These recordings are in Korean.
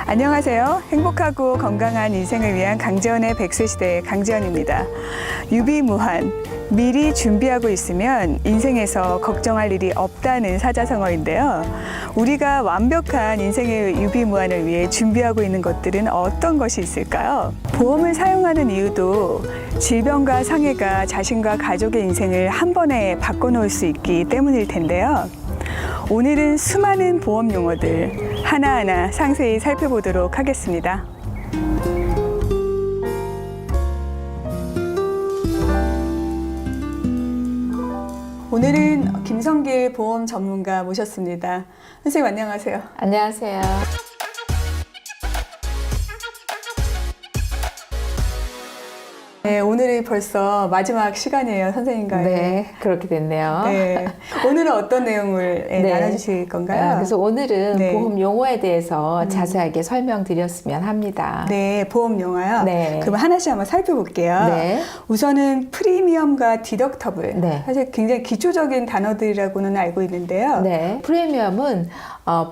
안녕하세요. 행복하고 건강한 인생을 위한 강재원의 백세시대 강재원입니다. 유비무환, 미리 준비하고 있으면 인생에서 걱정할 일이 없다는 사자성어인데요. 우리가 완벽한 인생의 유비무환을 위해 준비하고 있는 것들은 어떤 것이 있을까요? 보험을 사용하는 이유도 질병과 상해가 자신과 가족의 인생을 한 번에 바꿔놓을 수 있기 때문일 텐데요. 오늘은 수많은 보험 용어들 하나하나 상세히 살펴보도록 하겠습니다. 오늘은 김성길 보험 전문가 모셨습니다. 선생님 안녕하세요. 안녕하세요. 네, 오늘이 벌써 마지막 시간이에요, 선생님과의. 네, 그렇게 됐네요. 네. 오늘은 어떤 내용을 나눠주실 건가요? 그래서 오늘은 네. 보험 용어에 대해서 자세하게 설명드렸으면 합니다. 네, 보험 용어요. 네. 그럼 하나씩 한번 살펴볼게요. 네. 우선은 프리미엄과 디덕터블. 네. 사실 굉장히 기초적인 단어들이라고는 알고 있는데요. 네, 프리미엄은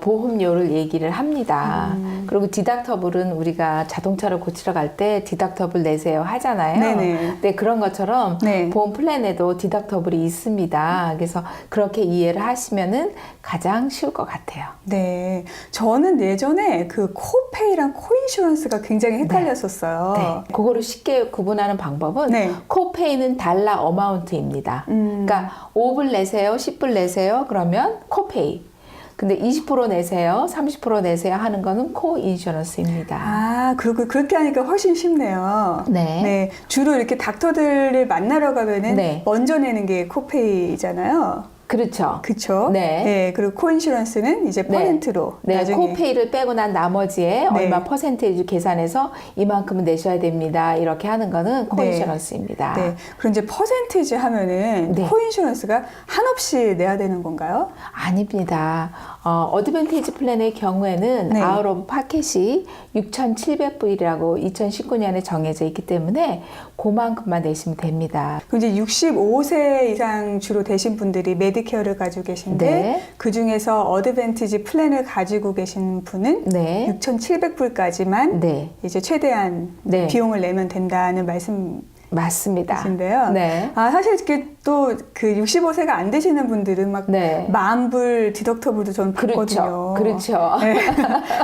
보험료를 얘기를 합니다. 그리고 디덕터블은 우리가 자동차를 고치러 갈 때 디덕터블 내세요 하잖아요. 네네. 네, 그런 것처럼 네. 보험 플랜에도 디덕터블이 있습니다. 그래서 그렇게 이해를 하시면은 가장 쉬울 것 같아요. 네. 저는 예전에 그 코페이랑 코인슈런스가 굉장히 헷갈렸었어요. 네. 그거를 쉽게 구분하는 방법은 네. 코페이는 달러 어마운트입니다. 그러니까 5불 내세요, 10불 내세요. 그러면 코페이. 근데 20% 내세요, 30% 내세요 하는 거는 코인슈런스입니다. 아, 그렇게 하니까 훨씬 쉽네요. 네. 네. 주로 이렇게 닥터들을 만나러 가면은 네. 먼저 내는 게 코페이잖아요. 그렇죠. 그쵸? 네. 그리고 코인슈런스는 이제 퍼센트로. 네, 나중에. 코페이를 빼고 난 나머지에 네. 얼마 퍼센테이지 계산해서 이만큼은 내셔야 됩니다. 이렇게 하는 거는 코인슈런스입니다. 네. 그럼 이제 퍼센티지 하면은 네. 코인슈런스가 한없이 내야 되는 건가요? 아닙니다. 어드밴티지 플랜의 경우에는 네. 아웃 오브 파켓이 6,700불이라고 2019년에 정해져 있기 때문에 그만큼만 내시면 됩니다. 그럼 이제 65세 이상 주로 되신 분들이 메디케어를 가지고 계신데 네. 그 중에서 어드밴티지 플랜을 가지고 계신 분은 네. 6,700불까지만 네. 이제 최대한 네. 비용을 내면 된다는 말씀이신데요. 맞습니다. 네. 아, 사실 이렇게 또 그 65세가 안 되시는 분들은 막 네. 10,000불 디덕터블도 전 그렇죠. 받거든요. 그렇죠. 네.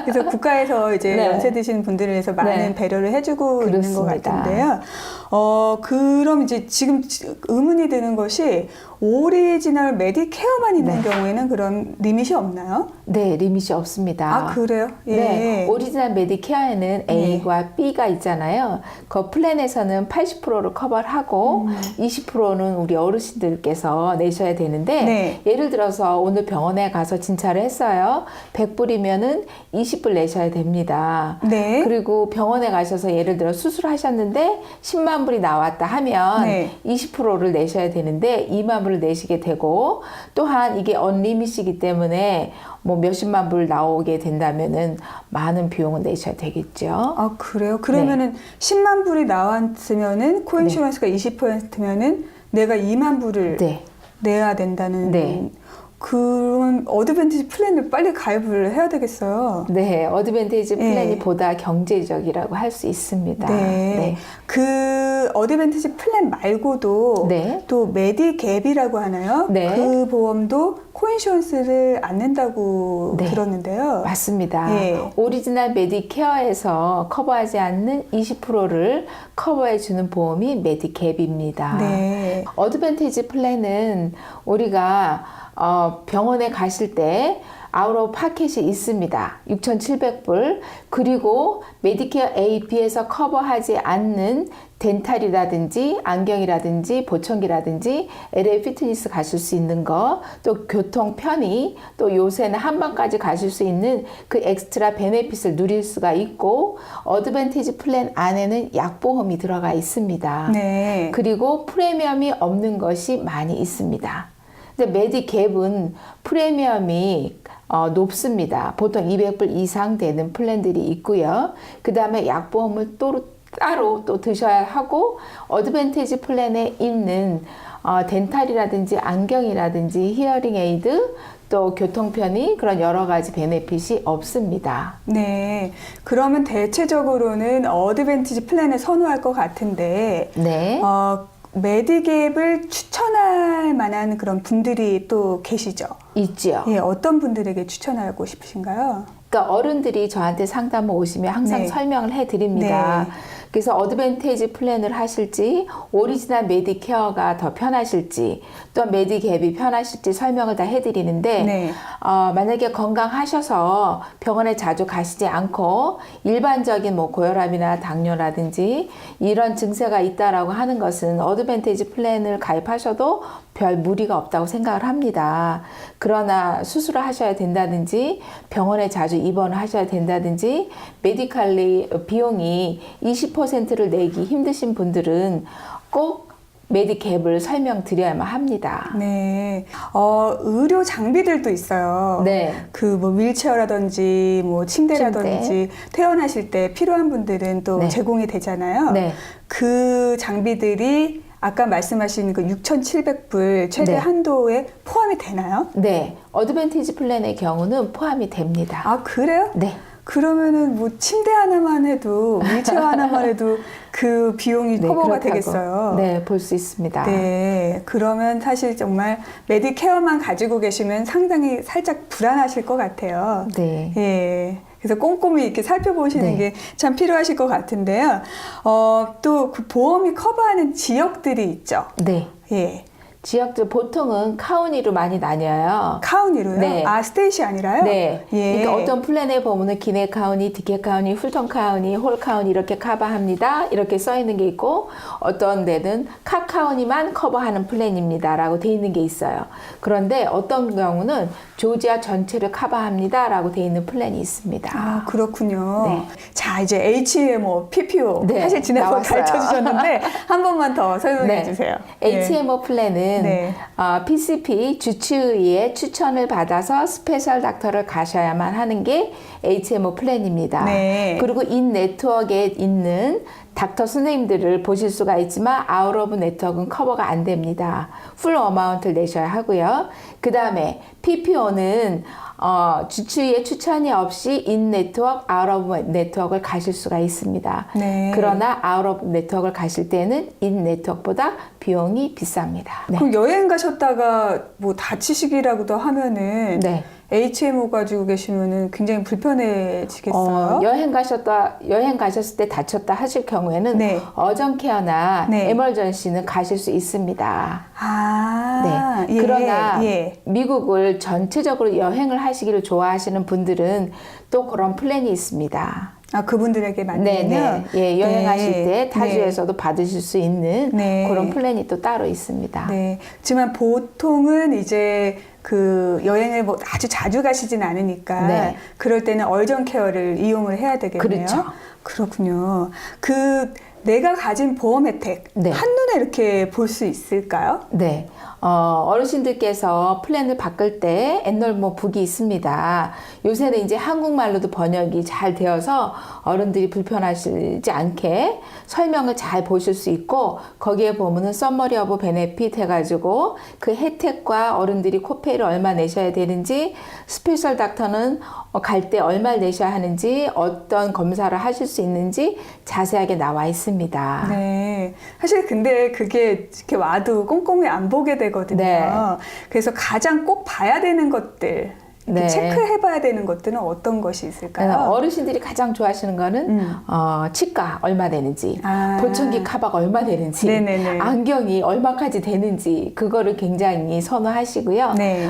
그래서 국가에서 이제 네. 연세 드시는 분들을 위해서 많은 네. 배려를 해주고 있는 것 그렇습니다. 같은데요. 그럼 이제 지금 의문이 드는 것이 오리지널 메디케어만 있는 네. 경우에는 그런 리밋이 없나요? 네, 리밋이 없습니다. 아, 그래요? 예. 네, 오리지널 메디케어에는 A와 B가 있잖아요. 그 플랜에서는 80%를 커버를 하고 20%는 우리 어르신들께서 내셔야 되는데 네. 예를 들어서 오늘 병원에 가서 진찰을 했어요. 100불이면은 20불 내셔야 됩니다. 네. 그리고 병원에 가셔서 예를 들어 수술하셨는데 10만 불이 나왔다 하면 네. 20%를 내셔야 되는데 2만 불을 내시게 되고 또한 이게 언리밋이기 때문에 뭐 몇십만 불 나오게 된다면은 많은 비용을 내셔야 되겠죠. 아, 그래요? 그러면은 10만 불이 나왔으면은 코인슈런스가 20%면은 내가 2만 불을 네. 내야 된다는 네. 그런 어드밴티지 플랜을 빨리 가입을 해야 되겠어요. 네, 어드밴티지 네. 플랜이 보다 경제적이라고 할 수 있습니다. 네. 그 어드밴티지 플랜 말고도 네. 또 메디갭이라고 하나요? 네. 그 보험도 코인슈런스를 안 낸다고 네. 들었는데요. 맞습니다. 예. 오리지널 메디케어에서 커버하지 않는 20%를 커버해주는 보험이 메디갭입니다. 네. 어드밴티지 플랜은 우리가 병원에 가실 때 아웃 오브 파켓이 있습니다. 6,700불. 그리고 메디케어 A, B에서 커버하지 않는 덴탈이라든지 안경이라든지 보청기라든지 LA 피트니스 가실 수 있는 거, 또 교통 편의, 또 요새는 한방까지 가실 수 있는 그 엑스트라 베네핏을 누릴 수가 있고 어드밴티지 플랜 안에는 약보험이 들어가 있습니다. 네. 그리고 프리미엄이 없는 것이 많이 있습니다. 근데 메디갭은 프리미엄이 높습니다. 보통 200불 이상 되는 플랜들이 있고요. 그 다음에 약보험을 따로 또 드셔야 하고 어드밴티지 플랜에 있는 덴탈이라든지 안경이라든지 히어링 에이드 또 교통편의 그런 여러 가지 베네핏이 없습니다. 네. 그러면 대체적으로는 어드밴티지 플랜을 선호할 것 같은데, 네. 메디갭을 추천할 만한 그런 분들이 또 계시죠? 있지요. 예, 어떤 분들에게 추천하고 싶으신가요? 그러니까 어른들이 저한테 상담을 오시면 항상 네. 설명을 해드립니다. 네. 그래서 어드밴티지 플랜을 하실지 오리지널 메디케어가 더 편하실지 또 메디갭이 편하실지 설명을 다 해드리는데 네. 만약에 건강하셔서 병원에 자주 가시지 않고 일반적인 뭐 고혈압이나 당뇨라든지 이런 증세가 있다라고 하는 것은 어드밴티지 플랜을 가입하셔도 별 무리가 없다고 생각을 합니다. 그러나 수술을 하셔야 된다든지 병원에 자주 입원을 하셔야 된다든지 메디칼리 비용이 20%를 내기 힘드신 분들은 꼭 메디갭을 설명드려야만 합니다. 네. 의료 장비들도 있어요. 네. 그 뭐 윌체어라든지 뭐 침대라든지 퇴원하실 때 필요한 분들은 또 네. 제공이 되잖아요. 네. 그 장비들이 아까 말씀하신 그 6,700불 최대 네. 한도에 포함이 되나요? 네. 어드밴티지 플랜의 경우는 포함이 됩니다. 아, 그래요? 네. 그러면은 뭐 침대 하나만 해도 윌체어 하나만 해도 그 비용이 네, 커버가 그렇다고, 되겠어요. 네, 볼 수 있습니다. 네, 그러면 사실 정말 메디케어만 가지고 계시면 상당히 살짝 불안하실 것 같아요. 네. 예. 그래서 꼼꼼히 이렇게 살펴보시는 네. 게 참 필요하실 것 같은데요. 또 그 보험이 커버하는 지역들이 있죠. 네. 예. 지역들 보통은 카운티로 많이 나뉘어요. 카운티로요? 네. 아, 스테이시 아니라요? 네. 예. 그러니까 어떤 플랜에 보면은 기내 카운티, 디케 카운티, 풀턴 카운티, 홀 카운티 이렇게 커버합니다. 이렇게 써 있는 게 있고 어떤 데는 카 카운티만 커버하는 플랜입니다라고 돼 있는 게 있어요. 그런데 어떤 경우는 조지아 전체를 커버합니다라고 돼 있는 플랜이 있습니다. 아, 그렇군요. 네. 자, 이제 HMO, PPO. 네, 사실 지난번 나왔어요. 가르쳐 주셨는데, 한 번만 더 설명해 네. 주세요. HMO 플랜은 네. PCP 주치의의 추천을 받아서 스페셜 닥터를 가셔야만 하는 게 HMO 플랜입니다. 네. 그리고 인 네트워크에 있는 닥터 선생님들을 보실 수가 있지만 아웃 오브 네트워크는 커버가 안 됩니다. 풀 어마운트를 내셔야 하고요. 그 다음에 PPO는 주치의의 추천이 없이 인 네트워크, 아웃 오브 네트워크를 가실 수가 있습니다. 네. 그러나 아웃 오브 네트워크를 가실 때는 인 네트워크보다 비용이 비쌉니다. 네. 그럼 여행 가셨다가 뭐 다치시기라고도 하면은 네. HMO 가지고 계시면은 굉장히 불편해지겠어요? 여행 가셨을 때 다쳤다 하실 경우에는 네. 어전 케어나 네. 에머전시는 가실 수 있습니다. 아, 네. 예, 그러나 예. 미국을 전체적으로 여행을 하시기를 좋아하시는 분들은 또 그런 플랜이 있습니다. 아, 그분들에게 맞는요? 네. 예, 여행하실 네. 때 타주에서도 받으실 수 있는 네. 그런 플랜이 또 따로 있습니다. 네. 하지만 보통은 이제 그 여행을 뭐 아주 자주 가시진 않으니까 네. 그럴 때는 얼전 케어를 이용을 해야 되겠네요. 그렇죠. 그렇군요. 내가 가진 보험 혜택 네. 한눈에 이렇게 볼 수 있을까요? 네. 어르신들께서 플랜을 바꿀 때 엔롤모 북이 있습니다. 요새는 이제 한국말로도 번역이 잘 되어서 어른들이 불편하시지 않게 설명을 잘 보실 수 있고 거기에 보면은 썸머리 오브 베네핏 해가지고 그 혜택과 어른들이 코페이를 얼마 내셔야 되는지 스페셜 닥터는 갈 때 얼마 내셔야 하는지 어떤 검사를 하실 수 있는지 자세하게 나와 있습니다. 네. 사실 근데 그게 이렇게 와도 꼼꼼히 안 보게 되거든요. 네. 그래서 가장 꼭 봐야 되는 것들, 이렇게 네. 체크해봐야 되는 것들은 어떤 것이 있을까요? 어르신들이 가장 좋아하시는 거는 치과 얼마 되는지, 아. 보청기 카바가 얼마 되는지, 네네네. 안경이 얼마까지 되는지 그거를 굉장히 선호하시고요. 네.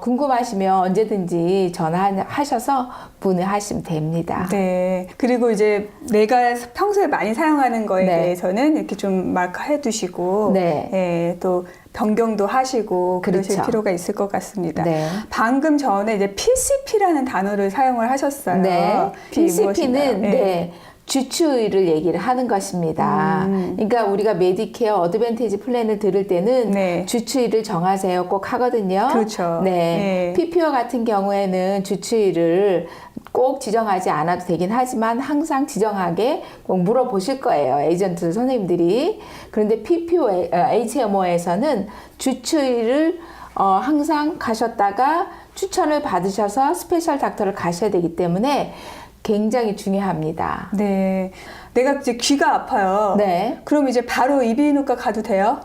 궁금하시면 언제든지 전화하셔서 문의하시면 됩니다. 네. 그리고 이제 내가 평소에 많이 사용하는 거에 네. 대해서는 이렇게 좀 마크해 두시고, 네. 예, 또 변경도 하시고 그러실 그렇죠. 필요가 있을 것 같습니다. 네. 방금 전에 이제 PCP라는 단어를 사용을 하셨어요. 네. PCP는 무엇인가요? 네. 주치의를 얘기를 하는 것입니다. 그러니까 우리가 메디케어 어드밴티지 플랜을 들을 때는 네. 주치의를 정하세요 꼭 하거든요. 그렇죠. 네. 네. PPO 같은 경우에는 주치의를 꼭 지정하지 않아도 되긴 하지만 항상 지정하게 꼭 물어보실 거예요. 에이전트 선생님들이. 그런데 PPO, HMO에서는 주치의를 항상 가셨다가 추천을 받으셔서 스페셜 닥터를 가셔야 되기 때문에 굉장히 중요합니다. 네. 내가 이제 귀가 아파요. 네. 그럼 이제 바로 이비인후과 가도 돼요?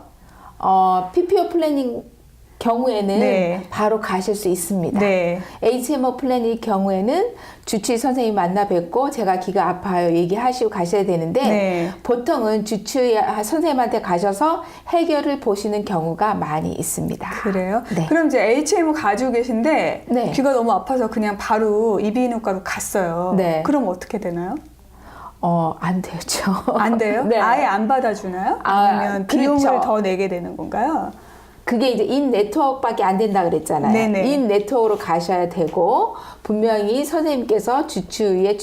PPO 플래닝 경우에는 네. 바로 가실 수 있습니다. 네. HMO 플래닝 경우에는 주치의 선생님 만나 뵙고 제가 귀가 아파요 얘기하시고 가셔야 되는데 네. 보통은 주치의 선생님한테 가셔서 해결을 보시는 경우가 많이 있습니다. 그래요? 네. 그럼 이제 HMO 가지고 계신데 네. 귀가 너무 아파서 그냥 바로 이비인후과로 갔어요. 네. 그럼 어떻게 되나요? 안 되죠. 안 돼요? 네. 아예 안 받아주나요? 아, 아니면 비용을 그렇죠. 더 내게 되는 건가요? 그게 이제 인 네트워크밖에 안 된다 그랬잖아요. 네네. 인 네트워크로 가셔야 되고 분명히 선생님께서 주치의의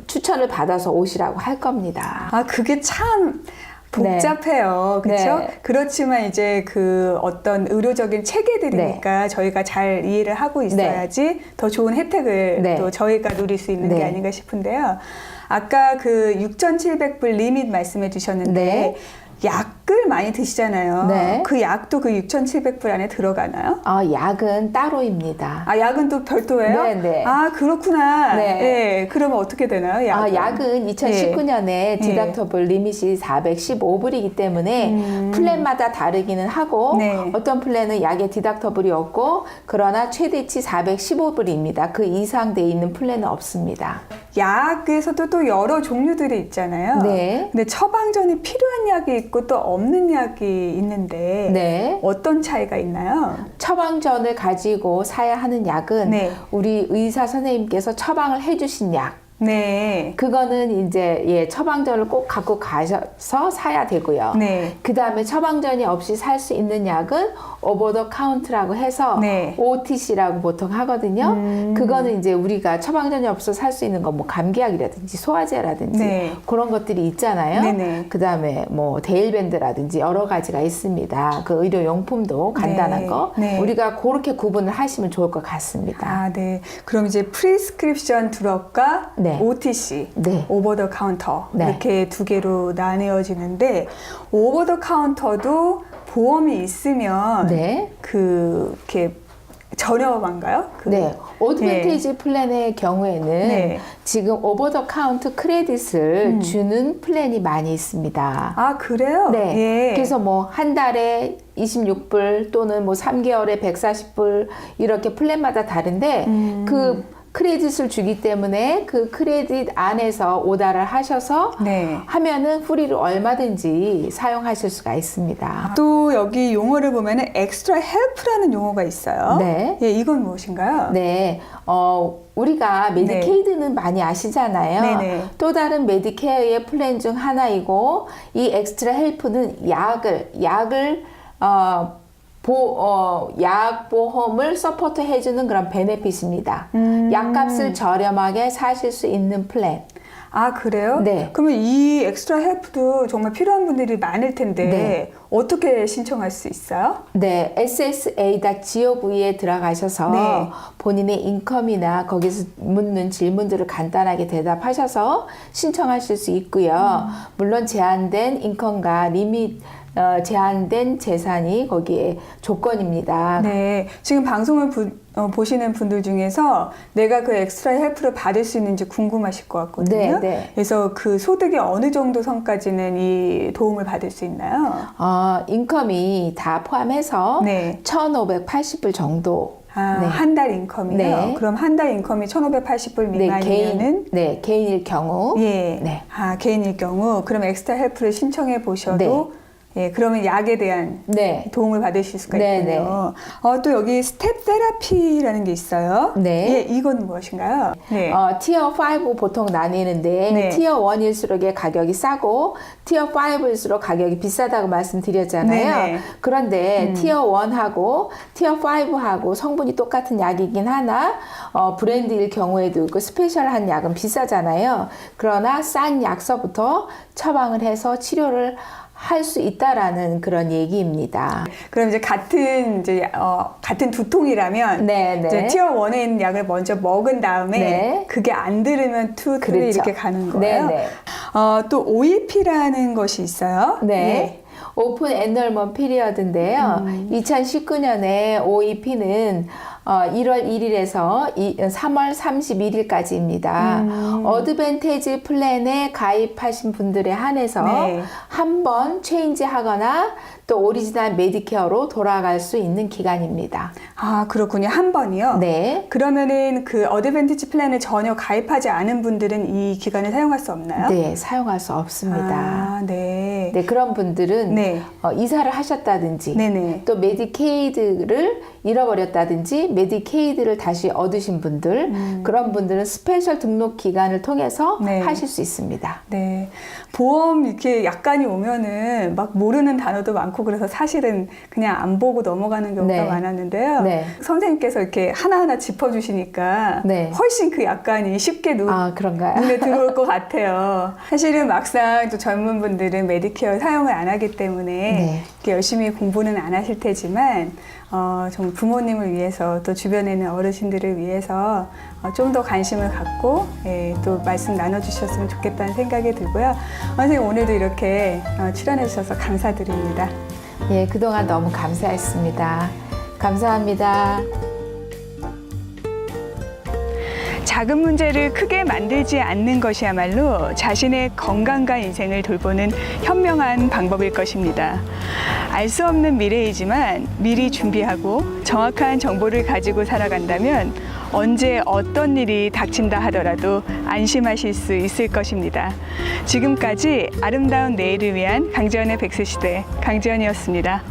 추천을 받아서 오시라고 할 겁니다. 아, 그게 참 복잡해요. 그렇죠? 네. 그렇지만 이제 그 어떤 의료적인 체계들이니까 저희가 잘 이해를 하고 있어야지 더 좋은 혜택을 네. 또 저희가 누릴 수 있는 게 네. 아닌가 싶은데요. 아까 그 6,700불 리밋 말씀해 주셨는데 네. 약을 많이 드시잖아요. 네. 그 약도 그 6,700불 안에 들어가나요? 약은 따로입니다. 아, 약은 또 별도예요? 네. 아, 그렇구나. 네. 네. 그러면 어떻게 되나요? 약은? 약은 2019년에 디덕터블 리밋이 415불이기 때문에 플랜마다 다르기는 하고 네. 어떤 플랜은 약에 디덕터블이 없고 그러나 최대치 415불입니다. 그 이상 돼 있는 플랜은 없습니다. 약에서도 또 여러 종류들이 있잖아요. 네. 근데 처방전이 필요한 약이 있고 또 없는 약이 있는데 네. 어떤 차이가 있나요? 처방전을 가지고 사야 하는 약은 네. 우리 의사 선생님께서 처방을 해주신 약 네. 그거는 이제 처방전을 꼭 갖고 가셔서 사야 되고요. 네. 그 다음에 처방전이 없이 살 수 있는 약은 오버 더 카운트라고 해서 네. OTC라고 보통 하거든요. 그거는 이제 우리가 처방전이 없어 살 수 있는 거 뭐 감기약이라든지 소화제라든지 네. 그런 것들이 있잖아요. 네네. 그 다음에 뭐 데일밴드라든지 여러 가지가 있습니다. 그 의료용품도 간단한 네. 거 네. 우리가 그렇게 구분을 하시면 좋을 것 같습니다. 아, 네. 그럼 이제 프리스크립션 드럭과 네. OTC, 네. 오버 더 카운터 네. 이렇게 두 개로 나뉘어지는데 오버 더 카운터도 보험이 있으면 네. 이렇게 저렴한가요? 네, 어드밴티지 플랜의 경우에는 네. 지금 오버 더 카운트 크레딧을 주는 플랜이 많이 있습니다. 아, 그래요? 네. 예. 그래서 뭐 한 달에 26불 또는 뭐 3개월에 140불 이렇게 플랜마다 다른데 그 크레딧을 주기 때문에 그 크레딧 안에서 오다를 하셔서 네. 하면은 프리로 얼마든지 사용하실 수가 있습니다. 또 여기 용어를 보면은 엑스트라 헬프라는 용어가 있어요. 네. 예, 이건 무엇인가요? 네, 우리가 메디케이드는 많이 아시잖아요. 네네. 또 다른 메디케어의 플랜 중 하나이고 이 엑스트라 헬프는 약을 약 보험을 서포트 해주는 그런 베네핏입니다. 약값을 저렴하게 사실 수 있는 플랜. 아, 그래요? 네. 그러면 이 엑스트라 헬프도 정말 필요한 분들이 많을 텐데 네. 어떻게 신청할 수 있어요? 네, ssa.gov에 들어가셔서 네. 본인의 인컴이나 거기서 묻는 질문들을 간단하게 대답하셔서 신청하실 수 있고요. 물론 제한된 인컴과 리밋 제한된 재산이 거기에 조건입니다. 네. 지금 방송을 보시는 분들 중에서 내가 그 엑스트라 헬프를 받을 수 있는지 궁금하실 것 같거든요. 네, 네. 그래서 그 소득이 어느 정도 선까지는 이 도움을 받을 수 있나요? 인컴이 다 포함해서 네. 1,580불 정도. 아, 네. 한 달 인컴이요? 네. 그럼 한 달 인컴이 1,580불 미만이면은 개인일 경우. 예. 네. 아, 개인일 경우 그럼 엑스트라 헬프를 신청해 보셔도 예, 그러면 약에 대한 네. 도움을 받으실 수가 네, 있군요. 또 여기 스텝 테라피라는 게 있어요. 네. 예, 이건 무엇인가요? 네. 티어 5 보통 나뉘는데 네. 티어 1일수록 가격이 싸고 티어 5일수록 가격이 비싸다고 말씀드렸잖아요. 네네. 그런데 티어 1하고 티어 5하고 성분이 똑같은 약이긴 하나 브랜드일 경우에도 그 스페셜한 약은 비싸잖아요. 그러나 싼 약서부터 처방을 해서 치료를 할 수 있다라는 그런 얘기입니다. 그럼 이제 같은 두통이라면 네, 네. 이제 티어 1에 있는 약을 먼저 먹은 다음에 네. 그게 안 들으면 2, 3 그렇죠. 이렇게 가는 거예요. 네, 네. 또 OEP라는 것이 있어요. 네. 오픈 애널먼 피리어드인데요. 2019년에 OEP는 1월 1일에서 3월 31일까지입니다. 어드밴티지 플랜에 가입하신 분들에 한해서 네. 한 번 체인지 하거나 또 오리지널 메디케어로 돌아갈 수 있는 기간입니다. 아, 그렇군요. 한 번이요? 네. 그러면은 그 어드밴티지 플랜에 전혀 가입하지 않은 분들은 이 기간을 사용할 수 없나요? 네, 사용할 수 없습니다. 아, 네. 네, 그런 분들은 네. 이사를 하셨다든지 네네. 또 메디케이드를 잃어버렸다든지 메디케이드를 다시 얻으신 분들 그런 분들은 스페셜 등록 기간을 통해서 네. 하실 수 있습니다. 네. 보험 이렇게 약관이 오면은 막 모르는 단어도 많고 그래서 사실은 그냥 안 보고 넘어가는 경우가 네. 많았는데요. 네. 선생님께서 이렇게 하나하나 짚어주시니까 네. 훨씬 그 약관이 쉽게 그런가요? 눈에 들어올 것 같아요. 사실은 막상 또 젊은 분들은 메디케어 사용을 안 하기 때문에 네. 이렇게 열심히 공부는 안 하실 테지만 정말 부모님을 위해서 또 주변에 있는 어르신들을 위해서 좀 더 관심을 갖고 또 말씀 나눠주셨으면 좋겠다는 생각이 들고요. 선생님 오늘도 이렇게 출연해 주셔서 감사드립니다. 예, 그동안 너무 감사했습니다. 감사합니다. 작은 문제를 크게 만들지 않는 것이야말로 자신의 건강과 인생을 돌보는 현명한 방법일 것입니다. 알 수 없는 미래이지만 미리 준비하고 정확한 정보를 가지고 살아간다면 언제 어떤 일이 닥친다 하더라도 안심하실 수 있을 것입니다. 지금까지 아름다운 내일을 위한 강지연의 백세시대 강지연이었습니다.